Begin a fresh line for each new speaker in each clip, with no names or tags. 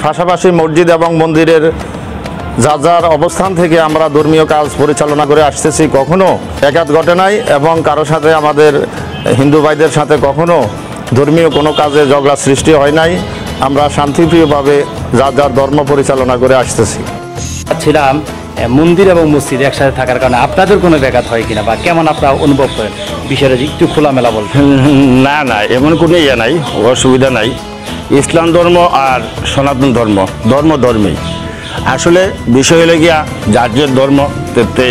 পাশাপাশি মসজিদ এবং মন্দিরের যার যার অবস্থান থেকে আমরা ধর্মীয় কাজ পরিচালনা করে আসতেছি। কখনো একাত ঘটে নাই এবং কারো সাথে আমাদের হিন্দু ভাইদের সাথে কখনো ধর্মীয় কোনো কাজে ঝগড়া সৃষ্টি হয় নাই। আমরা শান্তিপ্রিয়ভাবে যার যার ধর্ম পরিচালনা করে আসতেছি।
ছিলাম মন্দির এবং মসজিদ একসাথে থাকার কারণে আপনাদের কোনো ব্যাঘাত হয় কিনা বা কেমন আপনারা অনুভব করেন, বিষয়টা একটু খোলামেলা বলবেন।
না না, এমন কোনো ইয়ে নাই, অসুবিধা নাই। ইসলাম ধর্ম আর সনাতন ধর্মেই আসলে বিষয় হলে গিয়া যার যে ধর্ম তে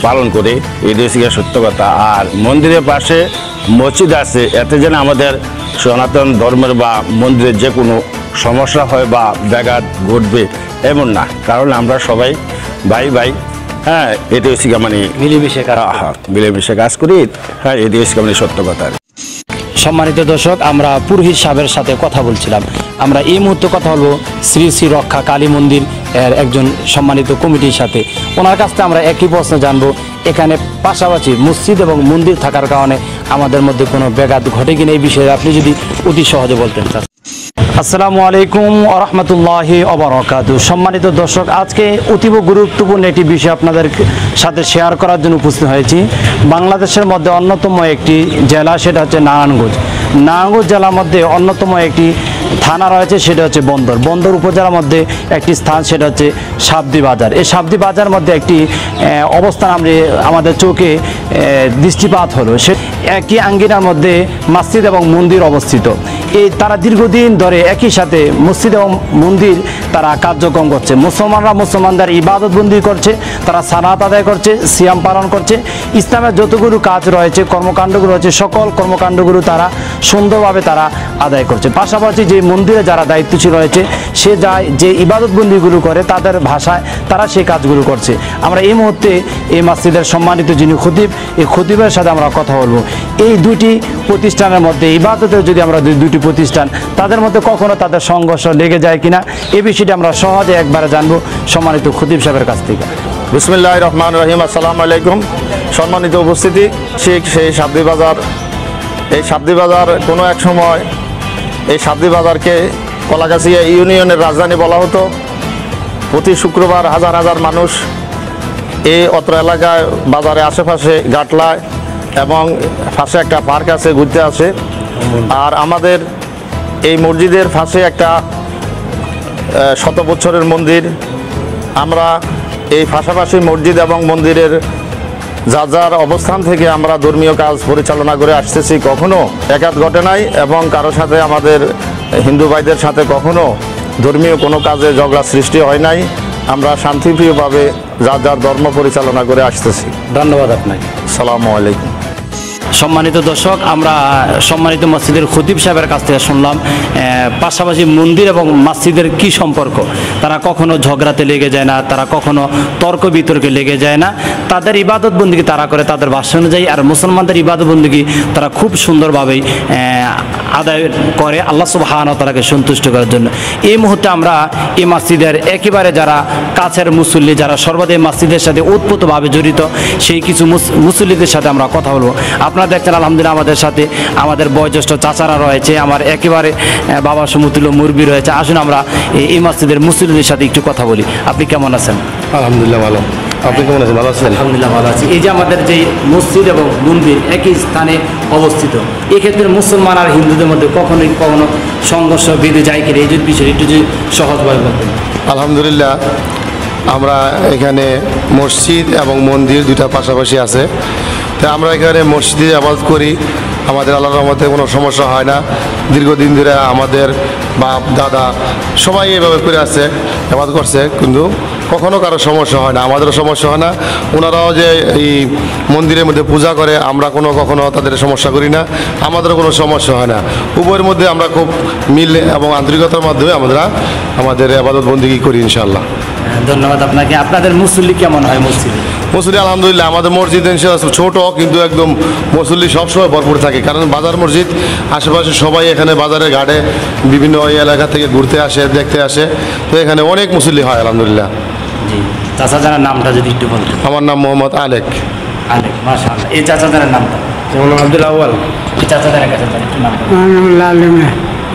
পালন করে, এই দেশে সত্য কথা। আর মন্দিরের পাশে মসজিদ আছে, এতে যেন আমাদের সনাতন ধর্মের বা মন্দিরের যে কোনো সমস্যা হয় বা ব্যাঘাত ঘটবে এমন না, কারণ আমরা সবাই ভাই ভাই। হ্যাঁ, এটি হচ্ছে মানে মিলেমিশে কাজ করি। হ্যাঁ, এটি হচ্ছে মানে সত্য কথা।
সম্মানিত দর্শক, আমরা পুরোহিত সাহেবের সাথে কথা বলছিলাম। আমরা এই মুহূর্তে কথা বলবো শ্রী শ্রী রক্ষা কালী মন্দির এর একজন সম্মানিত কমিটির সাথে। ওনার কাছ থেকে আমরা একই প্রশ্ন জানবো, এখানে পাশাপাশি মসজিদ এবং মন্দির থাকার কারণে আমাদের মধ্যে কোনো ব্যাঘাত ঘটে কিনা, এই বিষয়ে আপনি যদি অতি সহজে বলতেন স্যার। আসসালামু আলাইকুম ওয়া রাহমাতুল্লাহি ওয়া বারাকাতুহু। সম্মানিত দর্শক, আজকে অতীব গুরুত্বপূর্ণ একটি বিষয় আপনাদের সাথে শেয়ার করার জন্য উপস্থিত হয়েছি। বাংলাদেশের মধ্যে অন্যতম একটি জেলা, সেটা হচ্ছে নারায়ণগঞ্জ। নারায়ণগঞ্জ জেলার মধ্যে অন্যতম একটি থানা রয়েছে, সেটা হচ্ছে বন্দর উপজেলার মধ্যে একটি স্থান, সেটা হচ্ছে সাবদি বাজার। এই সাবদি বাজার মধ্যে একটি অবস্থান আমাদের চোখে দৃষ্টিপাত হলো। সে একই আঙ্গিনার মধ্যে মসজিদ এবং মন্দির অবস্থিত। তারা দীর্ঘদিন ধরে একই সাথে মসজিদ এবং মন্দির তারা কার্যক্রম করছে। মুসলমানদের ইবাদত বন্দি করছে, তারা সালাত আদায় করছে, সিয়াম পালন করছে। ইসলামের যতগুলো কাজ রয়েছে, কর্মকাণ্ডগুলো রয়েছে, সকল কর্মকাণ্ডগুলো তারা সুন্দরভাবে তারা আদায় করছে। পাশাপাশি যে মন্দিরে যারা দায়িত্বশীল রয়েছে, সে যে ইবাদত বন্দিগুলো করে, তাদের ভাষায় তারা সেই কাজগুলো করছে। আমরা এই মুহূর্তে এই মসজিদের সম্মানিত যিনি খতিব, এই খতিবের সাথে আমরা কথা বলবো। এই দুটি প্রতিষ্ঠানের মধ্যে, ইবাদতের যদি আমরা দুটি প্রতিষ্ঠান, তাদের মধ্যে কখনো তাদের সংঘর্ষ লেগে যায় কিনা, এই বিষয়টি আমরা সহজে একবারে জানবো সম্মানিত খতিব সাহেবের কাছ থেকে।
বিসমিল্লাহির রহমানির রহিম। আসসালামু আলাইকুম। সম্মানিত উপস্থিতি, সেই সাবদি বাজার, এই সাবদি বাজার কোনো এক সময় এই সাবদি বাজারকে কলাগাছিয়া ইউনিয়নের রাজধানী বলা হতো। প্রতি শুক্রবার হাজার হাজার মানুষ এই অত্র এলাকায় বাজারে আশেপাশে গাটলায় এবং পাশে একটা পার্ক আছে, ঘুরতে আসে। আর আমাদের এই মসজিদের পাশে একটা 100 বছরের মন্দির। আমরা এই পাশাপাশি মসজিদ এবং মন্দিরের যার যার অবস্থান থেকে আমরা ধর্মীয় কাজ পরিচালনা করে আসতেছি। কখনো একাত ঘটে নাই এবং কারো সাথে আমাদের হিন্দু ভাইদের সাথে কখনো ধর্মীয় কোনো কাজে ঝগড়া সৃষ্টি হয় নাই। আমরা শান্তিপ্রিয়ভাবে যার যার ধর্ম পরিচালনা করে আসতেছি।
ধন্যবাদ আপনাকে।
আসসালামু আলাইকুম।
সম্মানিত দর্শক, আমরা সম্মানিত মসজিদের খতিব সাহেবের কাছ থেকে শুনলাম পাশাপাশি মন্দির এবং মসজিদের কি সম্পর্ক। তারা কখনো ঝগড়াতে লেগে যায় না, তারা কখনো তর্ক বিতর্কে লেগে যায় না। তাদের ইবাদত বন্দিগি তারা করে তাদের ভাষা অনুযায়ী, আর মুসলমানদের ইবাদত বন্দিগি তারা খুব সুন্দরভাবেই আদায় করে আল্লাহ সুবহানাহু ওয়া তাআলাকে সন্তুষ্ট করার জন্য। এই মুহূর্তে আমরা এই মসজিদের একেবারে যারা কাছের মুসল্লি, যারা সর্বদা মসজিদের সাথে ওতপ্রোতভাবে জড়িত, সেই কিছু মুসল্লিদের সাথে আমরা কথা বলবো। আপনারা দেখছেন আলহামদুলিল্লাহ আমাদের সাথে আমাদের বয়োজ্যেষ্ঠ চাচারা রয়েছে, আমার একেবারে বাবা সমতুল্য মুরব্বী রয়েছে। আসুন আমরা এই মসজিদের মুসল্লিদের সাথে একটু কথা বলি। আপনি কেমন আছেন?
আলহামদুলিল্লাহ ভালো। আপনি কেমন আছেন? ভালো আছেন?
আলহামদুলিল্লাহ ভালো আছি। এই যে আমাদের যে মসজিদ এবং মন্দির একই স্থানে অবস্থিত, এক্ষেত্রে মুসলমান আর হিন্দুদের মধ্যে কখনো সংঘর্ষ বেঁধে যায় কিনা, এই যে বিষয় একটু যদি সহজভাবে বলতেন।
আলহামদুলিল্লাহ, আমরা এখানে মসজিদ এবং মন্দির দুটা পাশাপাশি আছে। তাই আমরা এখানে মসজিদে ইবাদত করি, আমাদের আল্লাহর রহমতে কোনো সমস্যা হয় না। দীর্ঘদিন ধরে আমাদের বাপ দাদা সবাই এভাবে করে আছে, ইবাদত করছে, কিন্তু কখনো কারো সমস্যা হয় না, আমাদেরও সমস্যা হয় না। ওনারাও যে এই মন্দিরের মধ্যে পূজা করে, আমরা কখনো তাদের সমস্যা করি না, আমাদেরও কোনো সমস্যা হয় না। উভয়ের মধ্যে আমরা খুব মিল এবং আন্তরিকতার মাধ্যমে আমরা আমাদের ইবাদত বন্দেগী করি ইনশাআল্লাহ।
ধন্যবাদ আপনাকে। আপনাদের মুসল্লি কেমন হয় মসজিদে?
মুসল্লি আলহামদুলিল্লাহ আমাদের মসজিদ ছোট, কিন্তু একদম মুসল্লি সবসময় ভরপুর থাকে, কারণ বাজার মসজিদ আশেপাশে সবাই এখানে বাজারের ঘাটে বিভিন্ন এলাকা থেকে ঘুরতে আসে, দেখতে আসে, তো এখানে অনেক মুসল্লি হয় আলহামদুলিল্লাহ।
জি, চাচাজানের নামটা যদি একটু বলতেন।
আমার নাম মোহাম্মদ আলেক।
আলেক, মাশাআল্লাহ। এই চাচাজানের নামটা?
আমার নাম আব্দুল আউয়াল।
এই চাচাজানের কাছে একটু নাম।
লালিমে।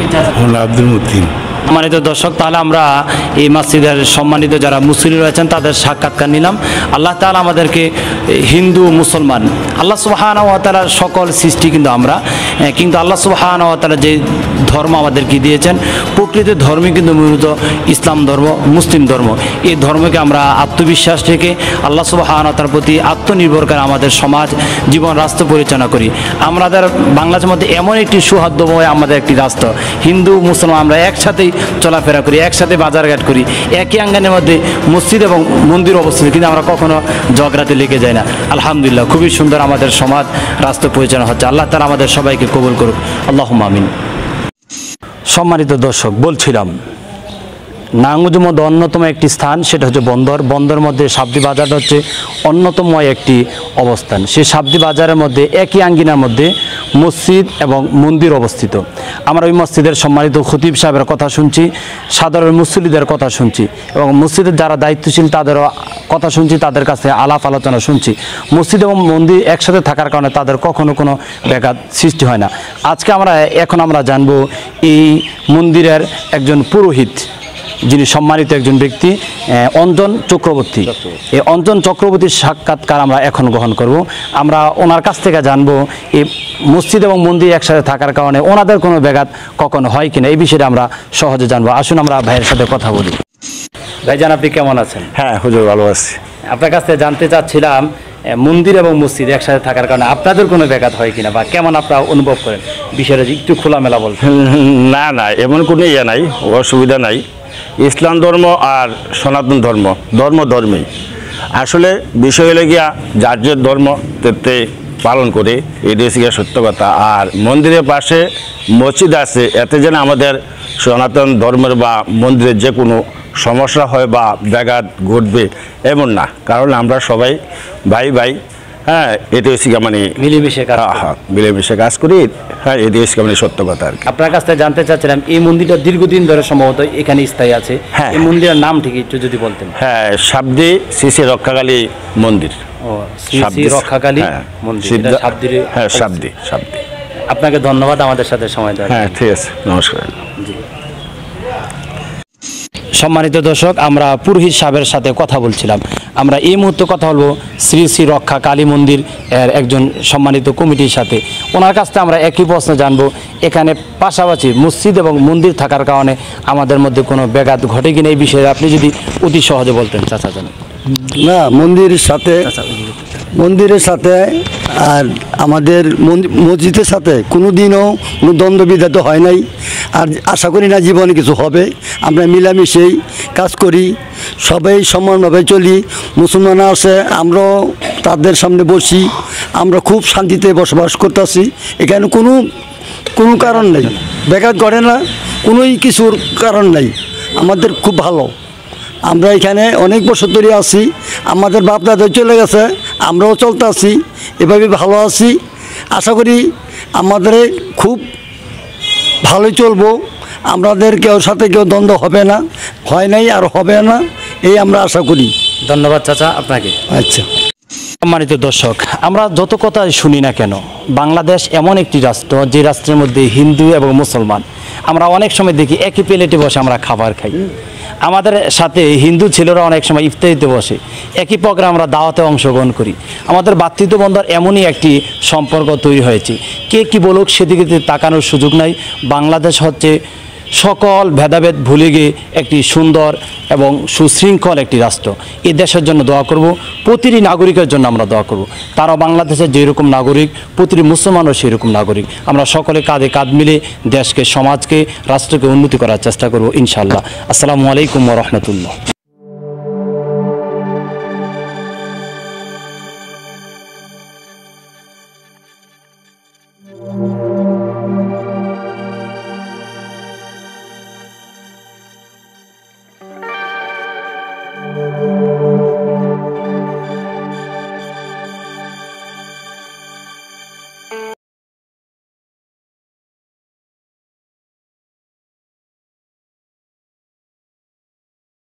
এই চাচা
আব্দুল মুতিন।
সম্মানিত দর্শক, তাহলে আমরা এই মসজিদের সম্মানিত যারা মুসল্লি রয়েছেন তাদের সাক্ষাৎকার নিলাম। আল্লাহ তাআলা আমাদেরকে হিন্দু মুসলমান, আল্লাহ সুবহানাহু ওয়া তাআলার সকল সৃষ্টি কিন্তু আমরা, কিন্তু আল্লাহ সুবহানাহু ওয়া তাআলা যে ধর্ম আমাদেরকে দিয়েছেন, প্রকৃত ধর্মই কিন্তু মূলত ইসলাম ধর্ম, মুসলিম ধর্ম। এই ধর্মকে আমরা আত্মবিশ্বাস রেখে আল্লাহ সুবহানাহু ওয়া তাআলার প্রতি আত্মনির্ভর করে আমাদের সমাজ, জীবন, রাষ্ট্র পরিচালনা করি। আমাদের বাংলাদেশের মধ্যে এমন একটি সৌহার্দ্যময় আমাদের একটি রাষ্ট্র, হিন্দু মুসলমান আমরা একসাথেই চলাফেরা করি, একসাথে বাজারঘাট করি, একই আঙ্গনের মধ্যে মসজিদ এবং মন্দির অবস্থিত, কিন্তু আমরা কখনো ঝগড়াতে লেগে যাই না। আলহামদুলিল্লাহ, খুবই সুন্দর আমাদের সমাজ, রাষ্ট্র পরিচালনা হচ্ছে। আল্লাহ তাআলা আমাদের সবাইকে কবুল করুক, আল্লাহুম্মা আমিন। সম্মানিত দর্শক, বলছিলাম নাঙ্গলজুর মধ্যে অন্যতম একটি স্থান, সেটা হচ্ছে বন্দর। বন্দরের মধ্যে শাবদি বাজার হচ্ছে অন্যতম একটি অবস্থান। সেই শাবদি বাজারের মধ্যে একই আঙ্গিনার মধ্যে মসজিদ এবং মন্দির অবস্থিত। আমরা ওই মসজিদের সম্মানিত খতিব সাহেবের কথা শুনছি, সাধারণ মুসল্লিদের কথা শুনছি, এবং মসজিদের যারা দায়িত্বশীল তাদেরও কথা শুনছি, তাদের কাছে আলাপ আলোচনা শুনছি। মসজিদ এবং মন্দির একসাথে থাকার কারণে তাদের কখনো কোনো ব্যাঘাত সৃষ্টি হয় না। আজকে এখন আমরা জানবো এই মন্দিরের একজন পুরোহিত, যিনি সম্মানিত একজন ব্যক্তি, অঞ্জন চক্রবর্তী। এই অঞ্জন চক্রবর্তীর সাক্ষাৎকার আমরা এখন গ্রহণ করব। আমরা ওনার কাছ থেকে জানবো এই মসজিদ এবং মন্দির একসাথে থাকার কারণে ওনাদের কোনো ব্যাঘাত কখনো হয় কিনা, এই বিষয়ে আমরা সহজে জানবো। আসুন আমরা ভাইয়ের সাথে কথা বলি। ভাইজান, আপনি কেমন আছেন?
হ্যাঁ হুজুর, ভালো আছি।
আপনার কাছ থেকে জানতে চাচ্ছিলাম, মন্দির এবং মসজিদ একসাথে থাকার কারণে আপনাদের কোনো ব্যাঘাত হয় কিনা, বা কেমন আপনারা অনুভব করেন, বিষয়টা একটু খোলামেলা বলতে।
না না, এমন কোনো নাই, অসুবিধা নাই। ইসলাম ধর্ম আর সনাতন ধর্ম, ধর্মেই। আসলে বিষয় হলে গিয়া যার যে ধর্ম তে পালন করে, এটি হচ্ছে গিয়া সত্য কথা। আর মন্দিরের পাশে মসজিদ আছে, এতে যেন আমাদের সনাতন ধর্মের বা মন্দিরের যে কোনো সমস্যা হয় বা ব্যাঘাত ঘটবে এমন না, কারণ আমরা সবাই ভাই ভাই। হ্যাঁ, এটা হচ্ছে মানে
মিলেমিশে কাজ করি।
হ্যাঁ, মিলেমিশে কাজ করি। হ্যাঁ, এটি হচ্ছে মানে সত্য কথা আর কি।
আপনার কাছ থেকে জানতে চাচ্ছিলাম, এই মন্দিরটা দীর্ঘদিন ধরে সম্ভবত এখানে স্থায়ী আছে।
হ্যাঁ।
এই মন্দিরের নাম ঠিক একটু যদি বলতেন।
হ্যাঁ, শাবদি শ্রী শ্রী রক্ষাকালী মন্দির।
ও, শ্রী শ্রী রক্ষাকালী মন্দির, এটা শাবদির।
হ্যাঁ, শাবদি।
আপনাকে ধন্যবাদ আমাদের সাথে সময় দেওয়ার জন্য।
হ্যাঁ, ঠিক আছে, নমস্কার।
সম্মানিত দর্শক, আমরা পুরোহিত সাহেবের সাথে কথা বলছিলাম। আমরা এই মুহূর্তে কথা বলবো শ্রী শ্রী রক্ষা কালী মন্দির এর একজন সম্মানিত কমিটির সাথে। ওনার কাছ থেকে আমরা একই প্রশ্ন জানবো, এখানে পাশাপাশি মসজিদ এবং মন্দির থাকার কারণে আমাদের মধ্যে কোনো ব্যাঘাত ঘটে কিনা, এই বিষয়ে আপনি যদি অতি সহজে বলতেন। চাচা জানেন
না, মন্দিরের সাথে আর আমাদের মসজিদের সাথে কোনো দিনও কোনো দ্বন্দ্ব বিঘাত হয় নাই, আর আশা করি না জীবনে কিছু হবে। আমরা মিলামিশেই কাজ করি, সবাই সমানভাবে চলি। মুসলমান আছে, আমরাও তাদের সামনে বসি, আমরা খুব শান্তিতে বসবাস করতেছি। এখানে কোনো কারণ নেই, ব্যাঘাত ঘটে না, কোনোই কিছুর কারণ নেই। আমাদের খুব ভালো, আমরা এখানে অনেক বছর ধরে আছি, আমাদের বাপ দাদা চলে গেছে, আমরাও চলতে আছি, এভাবে ভালো আছি। আশা করি আমাদের খুব ভালোই চলবো, আমাদের কেউ সাথে কেউ দ্বন্দ্ব হবে না, হয় নাই আর হবে না, এই আমরা আশা করি।
ধন্যবাদ চাচা আপনাকে।
আচ্ছা,
সম্মানিত দর্শক, আমরা যত কথাই শুনি না কেন, বাংলাদেশ এমন একটি রাষ্ট্র যে রাষ্ট্রের মধ্যে হিন্দু এবং মুসলমান আমরা অনেক সময় দেখি একই প্লেটে বসে আমরা খাবার খাই। আমাদের সাথে হিন্দু ছেলেরা অনেক সময় ইফতারিতে বসে, একই প্রোগ্রাম আমরা দাওয়াতে অংশগ্রহণ করি। আমাদের ভ্রাতৃত্ববন্ধন এমনই একটি সম্পর্ক তৈরি হয়েছে, কে কি বলুক সেদিকে তাকানোর সুযোগ নাই। বাংলাদেশ হচ্ছে সকল ভেদাভেদ ভুলে গিয়ে একটি সুন্দর এবং সুশৃঙ্খল একটি রাষ্ট্র। এই দেশের জন্য দোয়া করব, প্রতিটি নাগরিকের জন্য আমরা দোয়া করব। তারা বাংলাদেশের যেরকম নাগরিক, প্রতিটি মুসলমানও সেরকম নাগরিক। আমরা সকলে কাঁধে কাঁধ মিলে দেশকে, সমাজকে, রাষ্ট্রকে উন্নতি করার চেষ্টা করব ইনশাআল্লাহ। আসসালামু আলাইকুম ওয়া রাহমাতুল্লাহ।